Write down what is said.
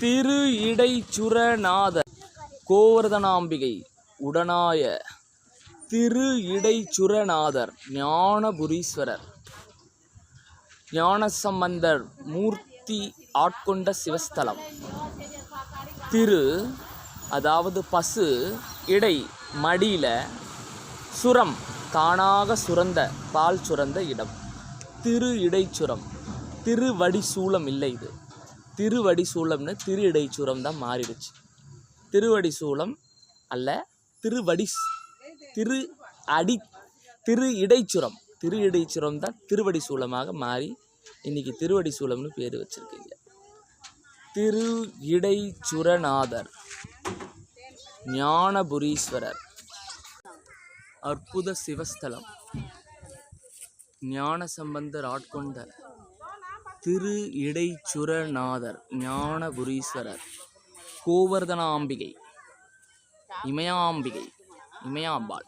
திரு இடைச்சுரநாதர் கோவர்தனாம்பிகை உடனாய திரு இடைச்சுரநாதர் ஞானபுரீஸ்வரர் ஞானசம்பந்தர் மூர்த்தி ஆட்கொண்ட சிவஸ்தலம். திரு அதாவது பசு, இடை மடியில, சுரம் தானாக சுரந்த பால் சுரந்த இடம். திரு இடைச்சுரம். திருவடிசூலம் இல்லை, இது திருவடிசூலம்னு திரு இடைச்சுரம் தான் மாறிடுச்சு. திருவடிசூலம் அல்ல, திரு இடைச்சுரம். திரு இடைச்சுரம் தான் திருவடிசூலமாக மாறி இன்னைக்கு திருவடிசூலம்னு பேர் வச்சிருக்கீங்க. திரு இடைச்சுரநாதர் ஞானபுரீஸ்வரர் அற்புத சிவஸ்தலம். ஞானசம்பந்தர் ஆட்கொண்ட திரு இடைச்சுரநாதர் ஞானபுரீஸ்வரர் கோவர்தனாம்பிகை இமயாம்பாள்